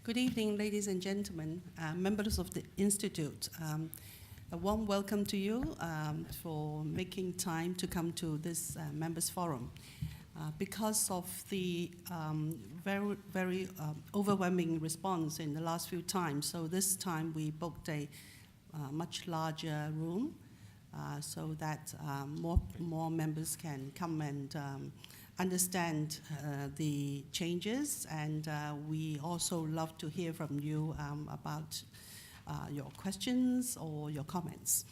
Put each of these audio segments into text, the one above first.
Good evening, ladies and gentlemen, members of the Institute. A warm welcome to you for making time to come to this members forum. Because of the very overwhelming response in the last few times, so this time we booked a much larger room so that more members can come and understand the changes, and we also love to hear from you about your questions or your comments.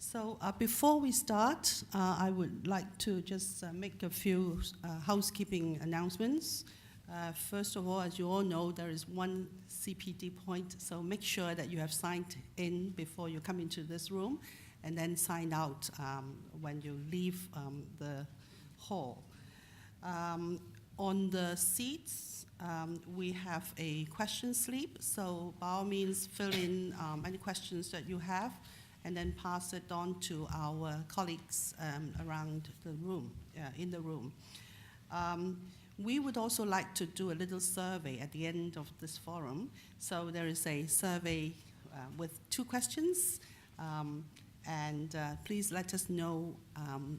So before we start, I would like to just make a few housekeeping announcements. First of all, as you all know, there is one CPD point, so make sure that you have signed in before you come into this room, and then sign out when you leave the hall. On the seats, we have a question slip, so by all means fill in any questions that you have and then pass it on to our colleagues around the room, in the room. We would also like to do a little survey at the end of this forum. So there is a survey with 2 questions, and please let us know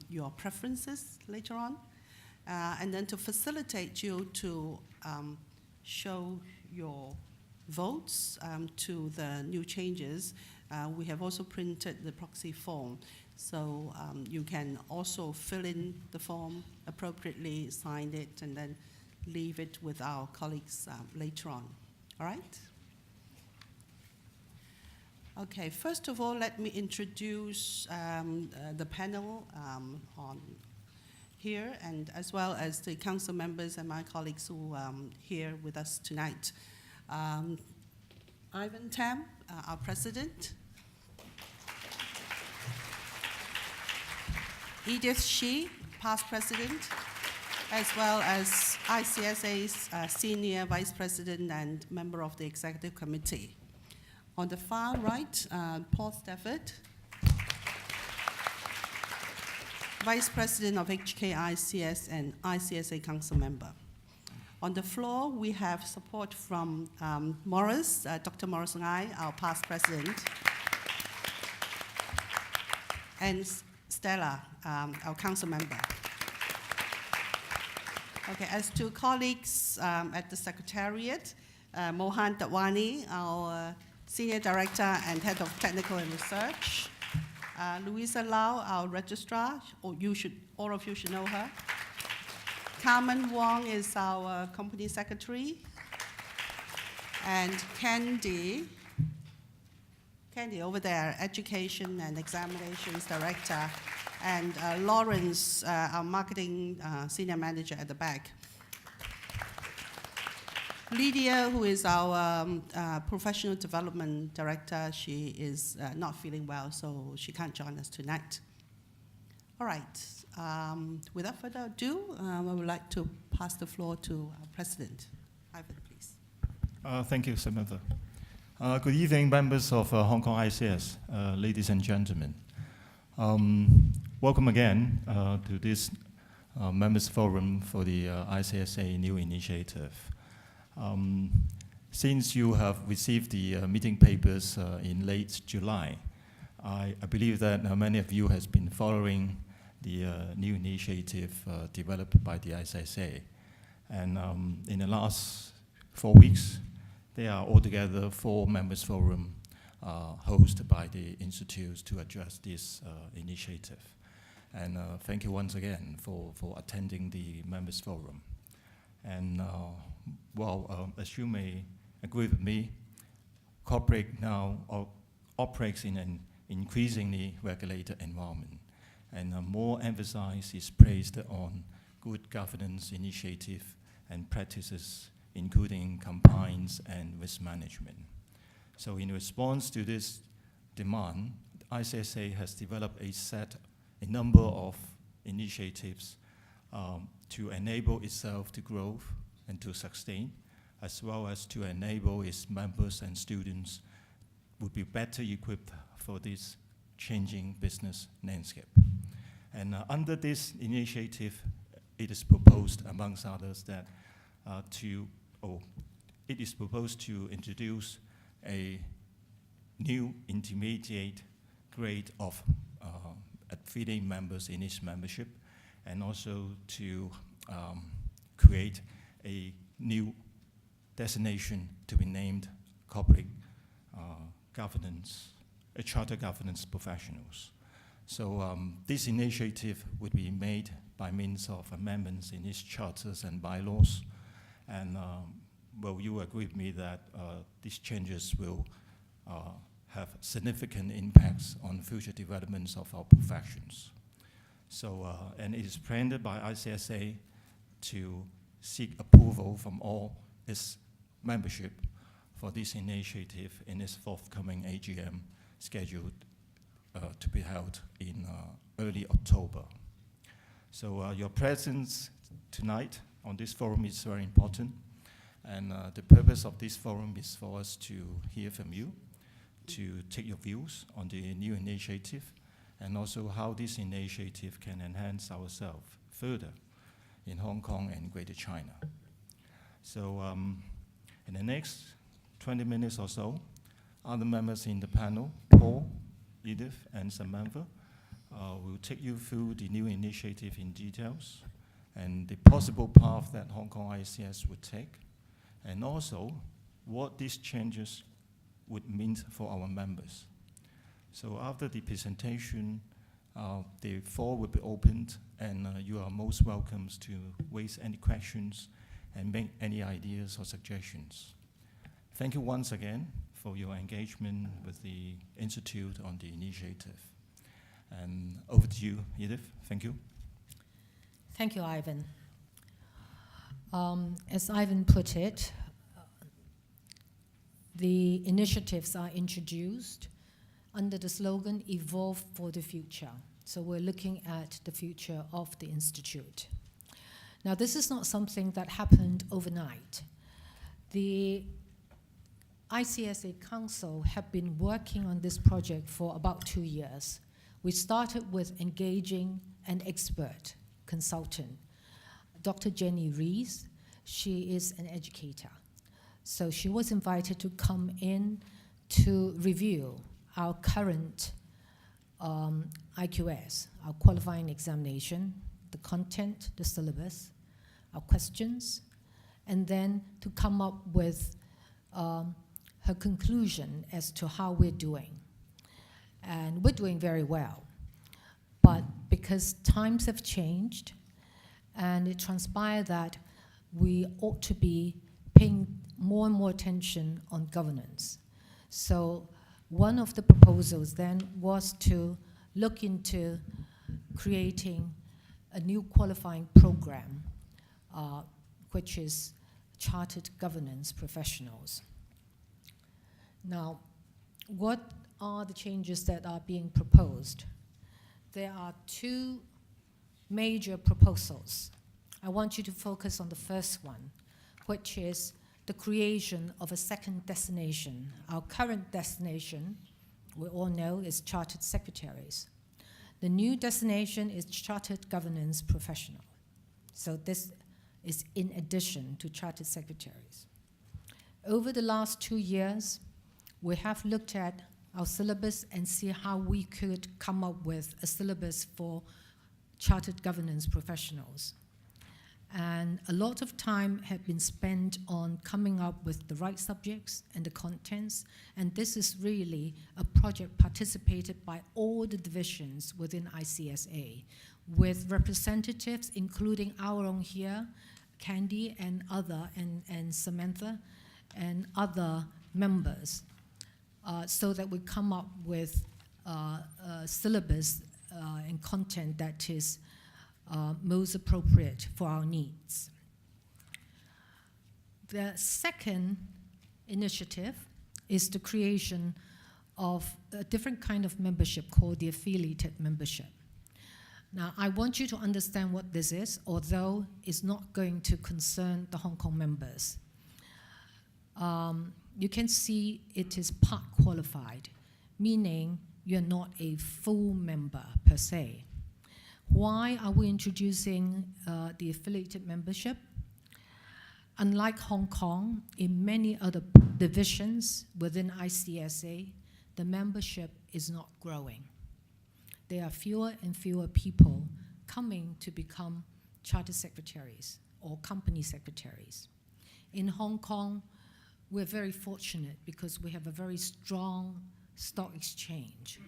your preferences later on. And then to facilitate you to show your votes to the new changes, we have also printed the proxy form. So you can also fill in the form appropriately, sign it, and then leave it with our colleagues later on. All right? Okay, first of all, let me introduce the panel on here, and as well as the council members and my colleagues who are here with us tonight. Ivan Tam, our president. Edith Shi, past president, as well as ICSA's senior vice president and member of the executive committee. On the far right, Paul Stafford, Vice President of HKICS and ICSA Council member. On the floor, we have support from Morris, Dr. Morris Ngai, our past president, and Stella, our council member. Okay, as to colleagues at the Secretariat, Mohan Datwani, our Senior Director and Head of Technical and Research, Louisa Lau, our registrar, or all of you should know her. Carmen Wong is our company secretary. And Candy over there, education and examinations director. And Lawrence, our marketing senior manager at the back. Lydia, who is our professional development director, she is not feeling well, so she can't join us tonight. All right, without further ado, I would like to pass the floor to our president. Ivan, please. Thank you, Samantha. Good evening, members of Hong Kong ICS, ladies and gentlemen. Welcome again to this members forum for the ICSA new initiative. Since you have received the meeting papers in late July, I believe that many of you has been following the new initiative developed by the ICSA. And in the last 4 weeks, there are altogether 4 members forum hosted by the institutes to address this initiative. And thank you once again for attending the members forum. And as you may agree with me, corporate now operates in an increasingly regulated environment, and more emphasis is placed on good governance initiative and practices, including compliance and risk management. So in response to this demand, ICSA has developed a number of initiatives to enable itself to grow and to sustain, as well as to enable its members and students would be better equipped for this changing business landscape. And under this initiative, it is proposed, amongst others, that it is proposed to introduce a new intermediate grade of affiliate members in its membership, and also to create a new designation to be named corporate governance, charter governance professionals. So this initiative would be made by means of amendments in its charters and bylaws. And well, you agree with me that these changes will have significant impacts on future developments of our professions. So, and it is planned by ICSA to seek approval from all its membership for this initiative in its forthcoming AGM scheduled to be held in early October. So your presence tonight on this forum is very important, and the purpose of this forum is for us to hear from you, to take your views on the new initiative, and also how this initiative can enhance ourselves further in Hong Kong and Greater China. So in the next 20 minutes or so, other members in the panel, Paul, Edith, and Samantha, will take you through the new initiative in details and the possible path that Hong Kong ICS would take, and also what these changes would mean for our members. So after the presentation, the floor will be opened, and you are most welcome to raise any questions and make any ideas or suggestions. Thank you once again for your engagement with the Institute on the initiative. And over to you, Edith. Thank you. Thank you, Ivan. As Ivan put it, the initiatives are introduced under the slogan, Evolve for the Future. So we're looking at the future of the Institute. Now, this is not something that happened overnight. The ICSA Council have been working on this project for about 2 years. We started with engaging an expert consultant, Dr. Jenny Rees. She is an educator. So she was invited to come in to review our current IQS, our qualifying examination, the content, the syllabus, our questions, and then to come up with her conclusion as to how we're doing. And we're doing very well. But because times have changed, and it transpired that we ought to be paying more and more attention on governance. So one of the proposals then was to look into creating a new qualifying program, which is Chartered Governance Professionals. Now, what are the changes that are being proposed? There are 2 major proposals. I want you to focus on the first one, which is the creation of a second destination. Our current destination, we all know, is Chartered Secretaries. The new destination is Chartered Governance Professional. So this is in addition to Chartered Secretaries. Over the last 2 years, we have looked at our syllabus and see how we could come up with a syllabus for Chartered Governance Professionals. And a lot of time had been spent on coming up with the right subjects and the contents, and this is really a project participated by all the divisions within ICSA, with representatives including our own here, Candy and and Samantha and other members, so that we come up with a syllabus and content that is most appropriate for our needs. The second initiative is the creation of a different kind of membership called the affiliated membership. Now, I want you to understand what this is, although it's not going to concern the Hong Kong members. You can see it is part qualified, meaning you're not a full member per se. Why are we introducing the affiliated membership? Unlike Hong Kong, in many other divisions within ICSA, the membership is not growing. There are fewer and fewer people coming to become charter secretaries or company secretaries. In Hong Kong, we're very fortunate because we have a very strong stock exchange,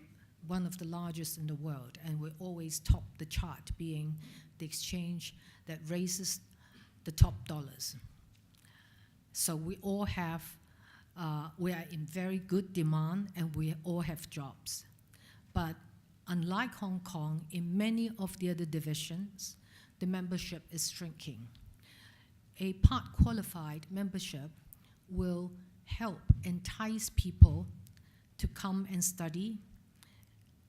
one of the largest in the world, and we always top the chart, being the exchange that raises the top dollars. So we all have, we are in very good demand, and we all have jobs. But unlike Hong Kong, in many of the other divisions, the membership is shrinking. A part qualified membership will help entice people to come and study.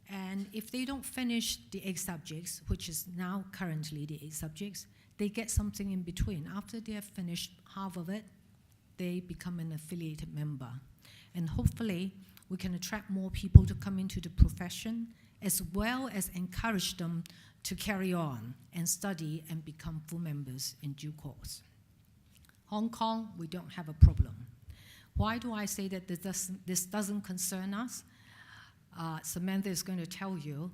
And if they don't finish the 8 subjects, which is now currently the 8 subjects, they get something in between. After they have finished half of it, they become an affiliated member. And hopefully, we can attract more people to come into the profession, as well as encourage them to carry on and study and become full members in due course. Hong Kong, we don't have a problem. Why do I say that this doesn't concern us? Samantha is going to tell you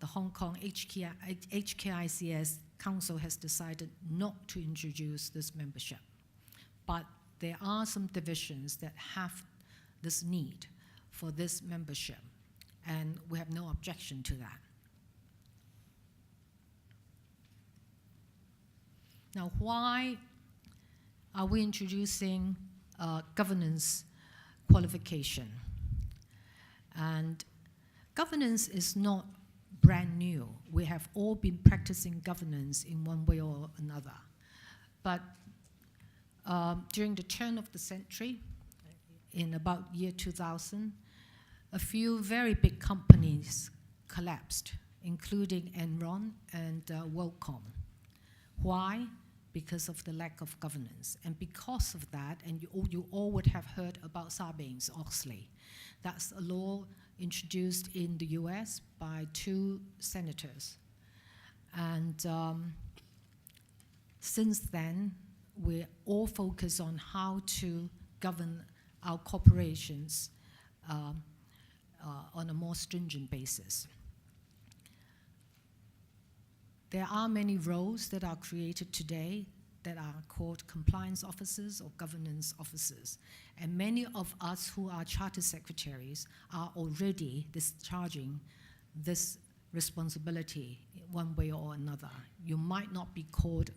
the Hong Kong HKICS Council has decided not to introduce this membership. But there are some divisions that have this need for this membership, and we have no objection to that. Now, why are we introducing governance qualification? And governance is not brand new. We have all been practicing governance in one way or another. But during the turn of the century, in about year 2000, a few very big companies collapsed, including Enron and WorldCom. Why? Because of the lack of governance. And because of that, and you all would have heard about Sarbanes-Oxley. That's a law introduced in the US by 2 senators. And since then, we all focus on how to govern our corporations on a more stringent basis. There are many roles that are created today that are called compliance officers or governance officers. And many of us who are charter secretaries are already discharging this responsibility one way or another. You might not be called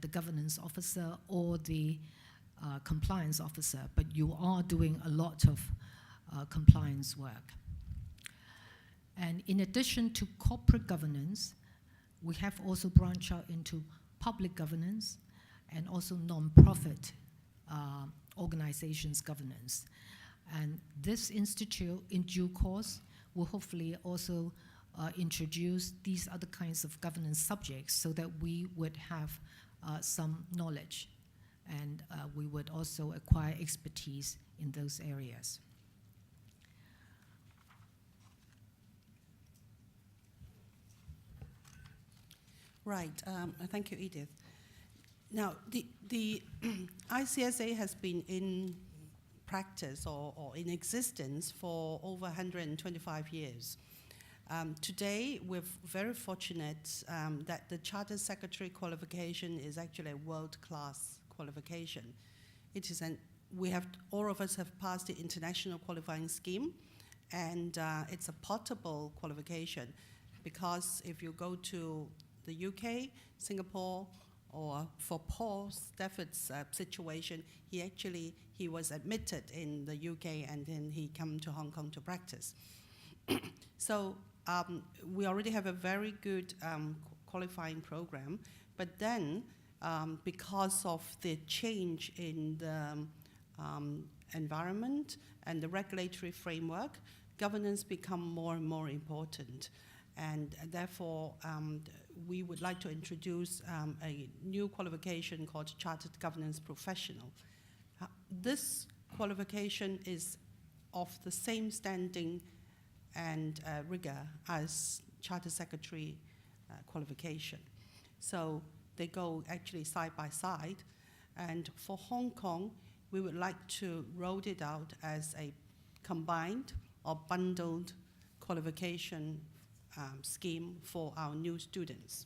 the governance officer or the compliance officer, but you are doing a lot of compliance work. And in addition to corporate governance, we have also branched out into public governance and also non-profit organizations governance. And this institute, in due course, will hopefully also introduce these other kinds of governance subjects so that we would have some knowledge, and we would also acquire expertise in those areas. Right, thank you, Edith. Now, the ICSA has been in practice or in existence for over 125 years. Today, we're very fortunate that the Charter Secretary qualification is actually a world-class qualification. It is all of us have passed the international qualifying scheme, and it's a portable qualification, because if you go to the UK, Singapore, or for Paul Stafford's situation, he was admitted in the UK, and then he came to Hong Kong to practice. So we already have a very good qualifying program, but then because of the change in the environment and the regulatory framework, governance become more and more important. And therefore, we would like to introduce a new qualification called Chartered Governance Professional. This qualification is of the same standing and rigor as Charter Secretary qualification. So they go actually side by side. And for Hong Kong, we would like to roll it out as a combined or bundled qualification scheme for our new students.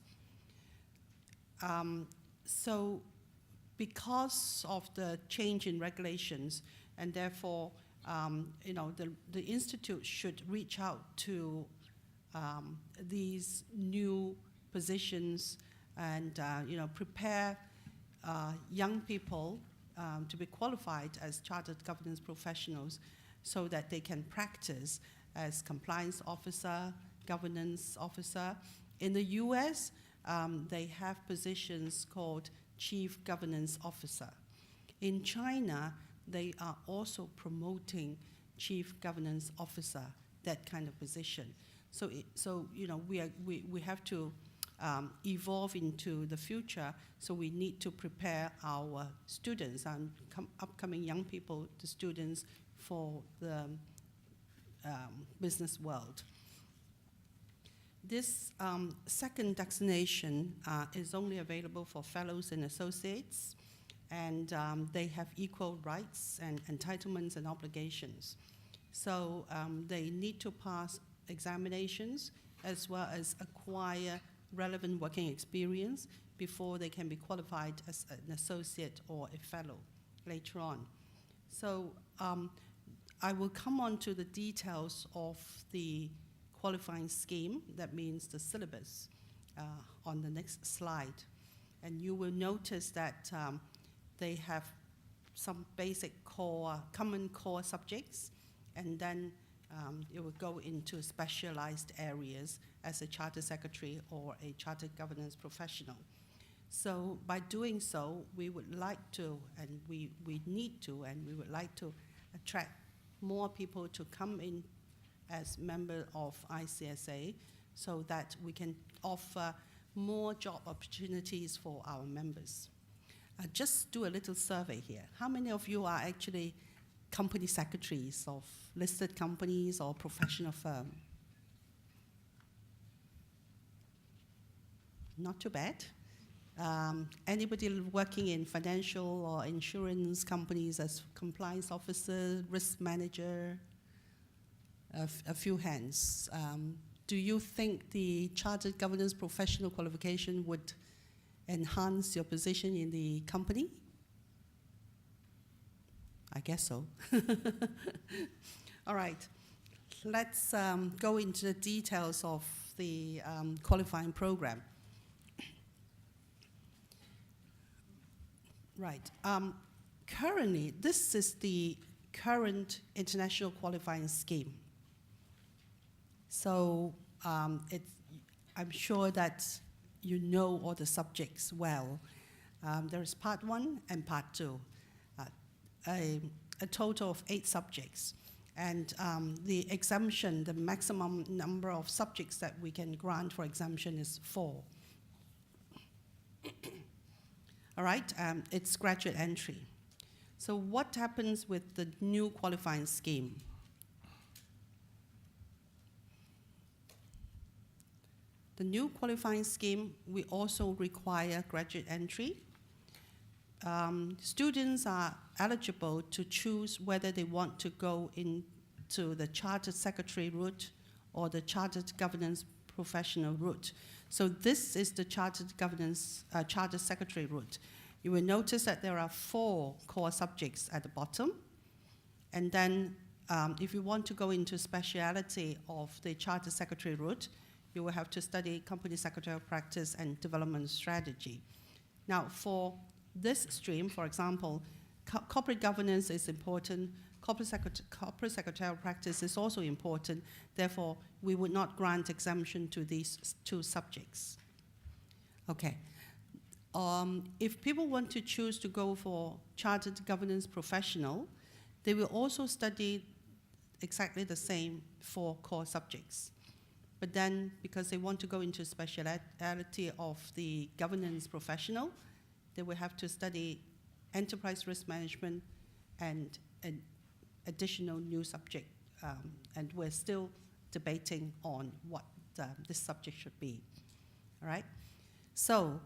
So because of the change in regulations, and therefore, the Institute should reach out to these new positions and, prepare young people to be qualified as chartered governance professionals so that they can practice as compliance officer, governance officer. In the US, they have positions called chief governance officer. In China, they are also promoting chief governance officer, that kind of position. So we have to evolve into the future, so we need to prepare our students and upcoming young people, the students, for the business world. This second designation is only available for fellows and associates, and they have equal rights and entitlements and obligations. So they need to pass examinations as well as acquire relevant working experience before they can be qualified as an associate or a fellow later on. So I will come on to the details of the qualifying scheme, that means the syllabus, on the next slide. And you will notice that they have some basic common core subjects, and then it will go into specialized areas as a charter secretary or a chartered governance professional. So by doing so, we would like to, and we need to, and we would like to attract more people to come in as members of ICSA so that we can offer more job opportunities for our members. Just do a little survey here. How many of you are actually company secretaries of listed companies or professional firm? Not too bad. Anybody working in financial or insurance companies as compliance officer, risk manager? A few hands. Do you think the chartered governance professional qualification would enhance your position in the company? I guess so. All right, let's go into the details of the qualifying program. Right, currently, this is the current international qualifying scheme. So I'm sure that you know all the subjects well. There is part 1 and part 2, a total of 8 subjects. And the exemption, the maximum number of subjects that we can grant for exemption is 4. All right, it's graduate entry. So what happens with the new qualifying scheme? The new qualifying scheme, we also require graduate entry. Students are eligible to choose whether they want to go into the chartered secretary route or the chartered governance professional route. So this is the chartered governance, chartered secretary route. You will notice that there are 4 core subjects at the bottom. And then if you want to go into speciality of the chartered secretary route, you will have to study company secretarial practice and development strategy. Now, for this stream, for example, corporate governance is important, corporate secretarial practice is also important, therefore, we would not grant exemption to these 2 subjects. Okay. If people want to choose to go for chartered governance professional, they will also study exactly the same 4 core subjects. But then, because they want to go into speciality of the governance professional, they will have to study enterprise risk management and an additional new subject. And we're still debating on what this subject should be. All right? So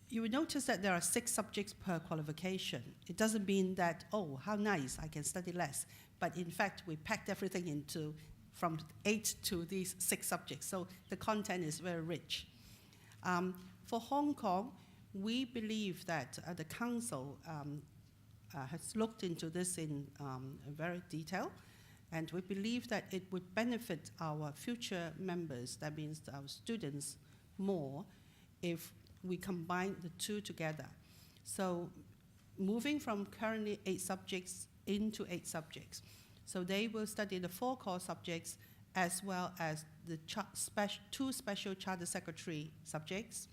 you will notice that there are 6 subjects per qualification. It doesn't mean that, oh, how nice, I can study less. But in fact, we packed everything into from 8 to these 6 subjects. So the content is very rich. For Hong Kong, we believe that the Council has looked into this in very detail, and we believe that it would benefit our future members, that means our students, more if we combine the 2 together. So moving from currently 8 subjects into 8 subjects. So they will study the 4 core subjects as well as the 2 special charter secretary subjects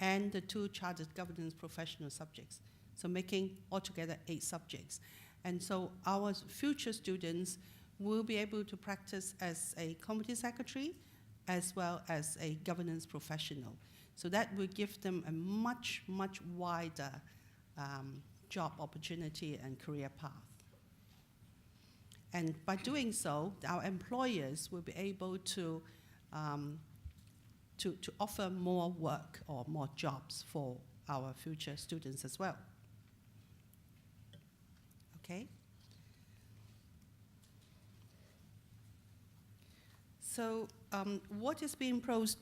and the 2 chartered governance professional subjects. So making altogether 8 subjects. And so our future students will be able to practice as a committee secretary as well as a governance professional. So that will give them a much, much wider job opportunity and career path. And by doing so, our employers will be able to offer more work or more jobs for our future students as well. Okay? So what is being proposed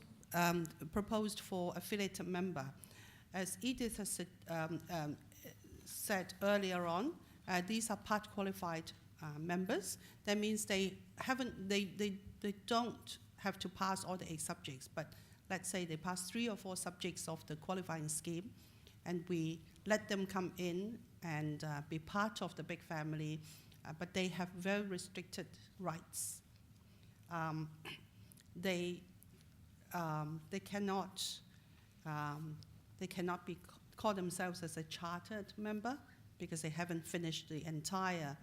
for affiliated member? As Edith has said earlier on, these are part qualified members. That means they don't have to pass all the 8 subjects, but let's say they pass 3 or 4 subjects of the qualifying scheme, and we let them come in and be part of the big family, but they have very restricted rights. They cannot call themselves as a chartered member because they haven't finished the entire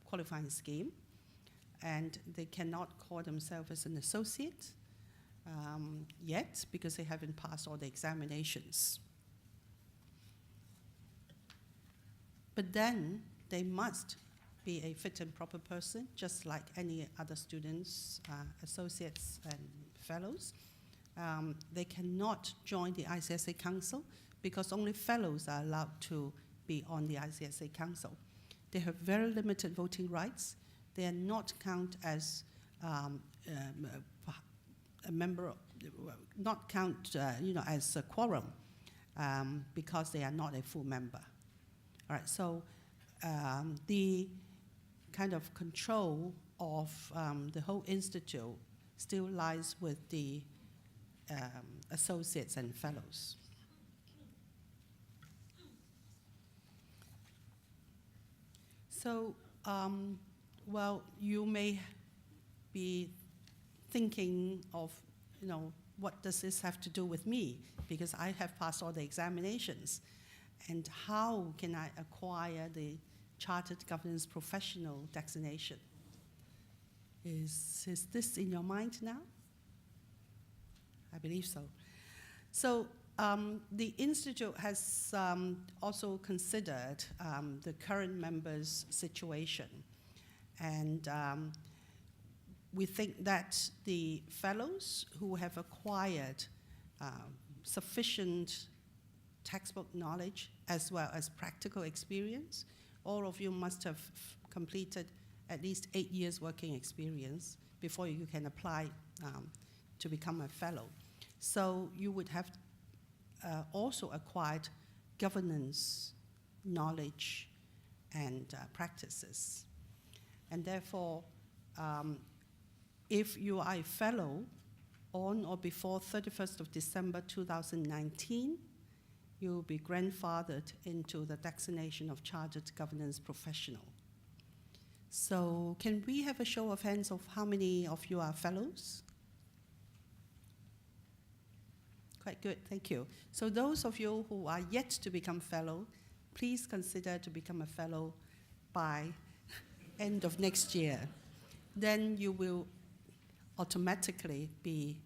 qualifying scheme, and they cannot call themselves as an associate yet because they haven't passed all the examinations. But then they must be a fit and proper person, just like any other students, associates and fellows. They cannot join the ICSA Council because only fellows are allowed to be on the ICSA Council. They have very limited voting rights. They are not counted as a member, not count, as a quorum because they are not a full member. All right, so the kind of control of the whole institute still lies with the associates and fellows. So, well, you may be thinking of, what does this have to do with me? Because I have passed all the examinations. And how can I acquire the Chartered Governance Professional designation? Is this in your mind now? I believe so. So the Institute has also considered the current members' situation. And we think that the fellows who have acquired sufficient textbook knowledge as well as practical experience, all of you must have completed at least 8 years working experience before you can apply to become a fellow. So you would have also acquired governance knowledge and practices. And therefore, if you are a fellow on or before 31st of December 2019, you will be grandfathered into the designation of Chartered Governance Professional. So can we have a show of hands of how many of you are fellows? Quite good, thank you. So those of you who are yet to become fellow, please consider to become a fellow by end of next year. Then you will automatically be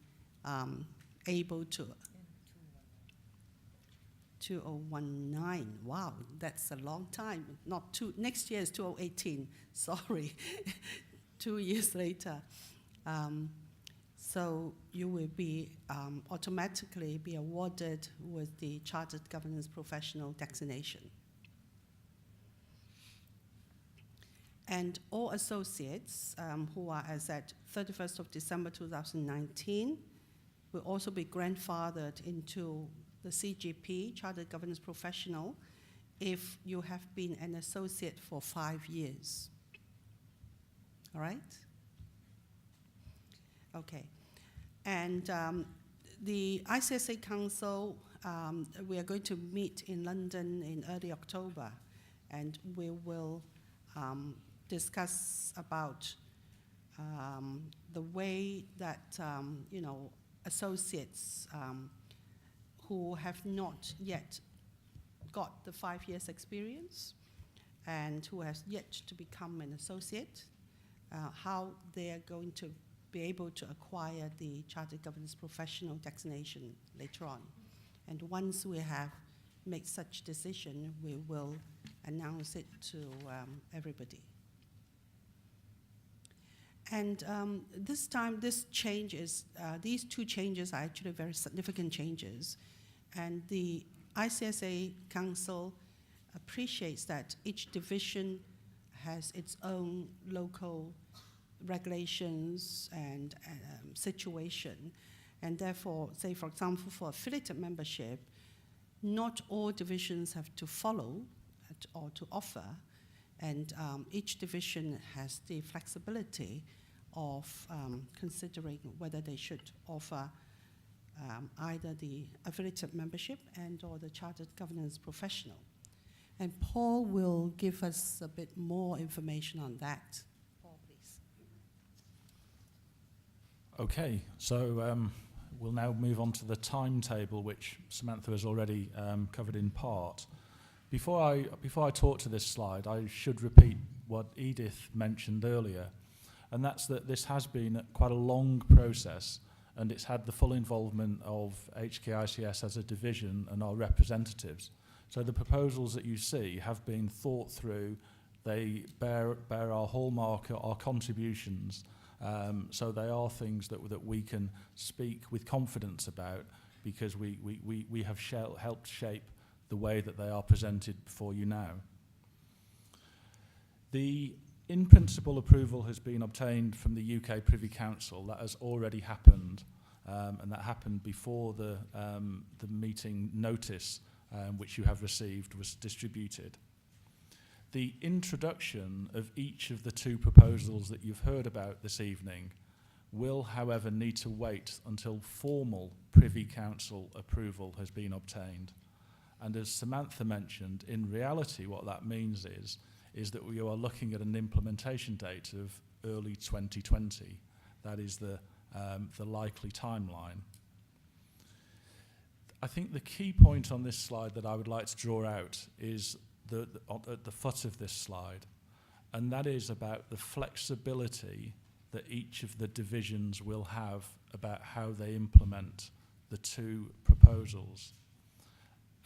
able to 2019. Wow, that's a long time. Not two. Next year is 2018. Sorry, 2 years later. So you will be automatically be awarded with the Chartered Governance Professional designation. And all associates who are as at 31st of December 2019 will also be grandfathered into the CGP, Chartered Governance Professional, if you have been an associate for 5 years. All right? Okay. And the ICSA Council, we are going to meet in London in early October, and we will discuss about the way that associates who have not yet got the 5 years experience and who has yet to become an associate, how they are going to be able to acquire the Chartered Governance Professional designation later on. And once we have made such decision, we will announce it to everybody. And this time, these two changes are actually very significant changes. And the ICSA Council appreciates that each division has its own local regulations and situation. And therefore, say, for example, for affiliated membership, not all divisions have to follow or to offer. And each division has the flexibility of considering whether they should offer either the affiliated membership and or the Chartered Governance Professional. And Paul will give us a bit more information on that. Paul, please. Okay, so we'll now move on to the timetable, which Samantha has already covered in part. Before I talk to this slide, I should repeat what Edith mentioned earlier, and that's that this has been quite a long process, and it's had the full involvement of HKICS as a division and our representatives. So the proposals that you see have been thought through. They bear our hallmark, our contributions. So they are things that we can speak with confidence about, because we have helped shape the way that they are presented before you now. The in-principle approval has been obtained from the UK Privy Council. That has already happened, and that happened before the meeting notice, which you have received, was distributed. The introduction of each of the two proposals that you've heard about this evening will, however, need to wait until formal Privy Council approval has been obtained. And as Samantha mentioned, in reality what that means is that we are looking at an implementation date of early 2020. That is the likely timeline. I think the key point on this slide that I would like to draw out is at the foot of this slide, and that is about the flexibility that each of the divisions will have about how they implement the two proposals.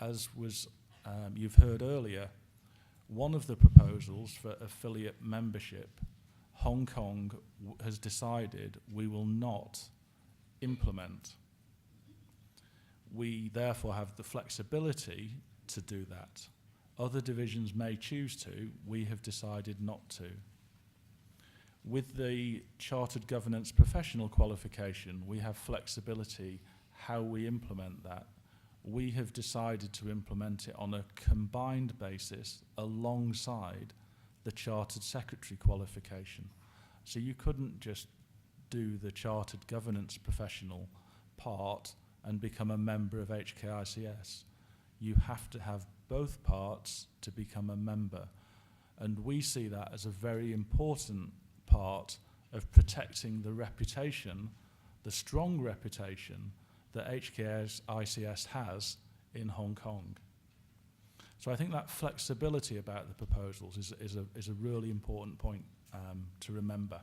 As was you've heard earlier, one of the proposals for affiliate membership, Hong Kong has decided we will not implement. We therefore have the flexibility to do that. Other divisions may choose to. We have decided not to. With the Chartered Governance Professional qualification, we have flexibility how we implement that. We have decided to implement it on a combined basis alongside the Chartered Secretary qualification. So you couldn't just do the Chartered Governance Professional part and become a member of HKICS. You have to have both parts to become a member. And we see that as a very important part of protecting the reputation, the strong reputation that HKICS has in Hong Kong. So I think that flexibility about the proposals is a really important point to remember.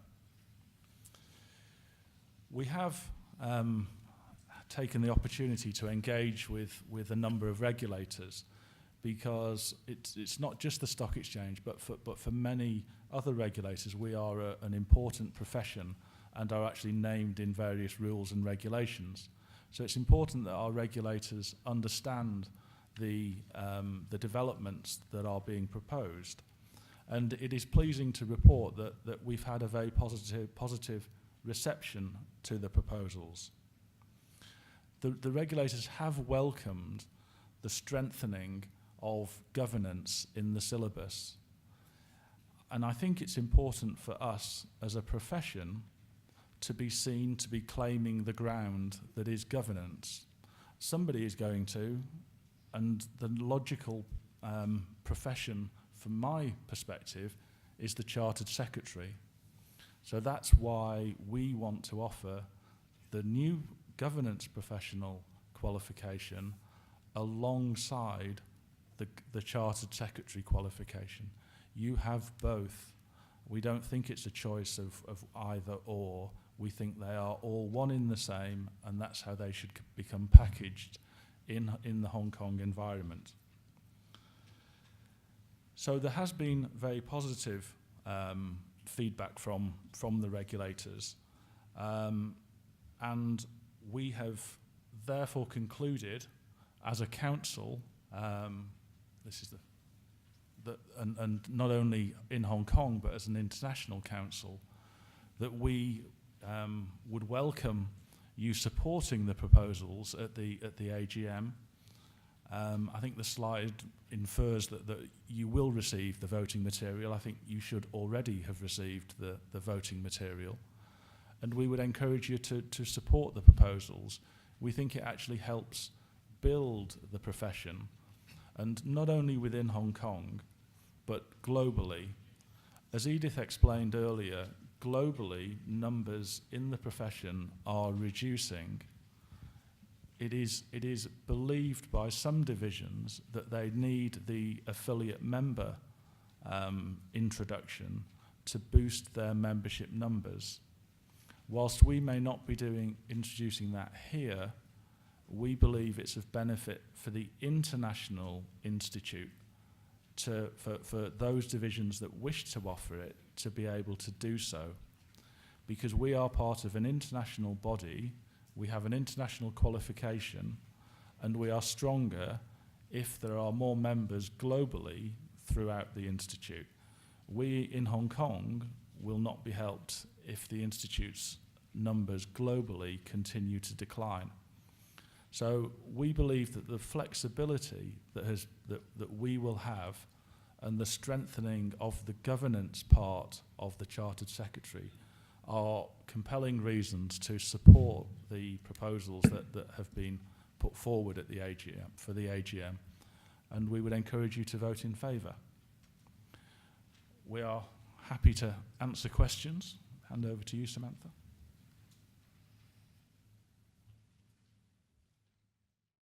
We have taken the opportunity to engage with a number of regulators, because it's not just the stock exchange, but for many other regulators, we are an important profession, and are actually named in various rules and regulations. So it's important that our regulators understand the developments that are being proposed. And it is pleasing to report that we've had a very positive reception to the proposals. The regulators have welcomed the strengthening of governance in the syllabus. And I think it's important for us as a profession to be seen to be claiming the ground that is governance. Somebody is going to, and the logical profession from my perspective is the Chartered Secretary. So that's why we want to offer the new governance professional qualification alongside the Chartered Secretary qualification. You have both. We don't think it's a choice of either or. We think they are all one in the same, and that's how they should become packaged in the Hong Kong environment. So there has been very positive feedback from the regulators, and we have therefore concluded as a council, this is and not only in Hong Kong but as an international council, that we would welcome you supporting the proposals at the AGM. I think the slide infers that you will receive the voting material. I think you should already have received the voting material. And we would encourage you to support the proposals. We think it actually helps build the profession, and not only within Hong Kong, but globally. As Edith explained earlier, globally, numbers in the profession are reducing. It is believed by some divisions that they need the affiliate member introduction to boost their membership numbers. Whilst we may not be introducing that here, we believe it's of benefit for the international institute for those divisions that wish to offer it to be able to do so. Because we are part of an international body, we have an international qualification, and we are stronger if there are more members globally throughout the institute. We in Hong Kong will not be helped if the institute's numbers globally continue to decline. So we believe that the flexibility that we will have and the strengthening of the governance part of the Chartered Secretary are compelling reasons to support the proposals that have been put forward at the AGM, for the AGM, and we would encourage you to vote in favour. We are happy to answer questions. Hand over to you, Samantha.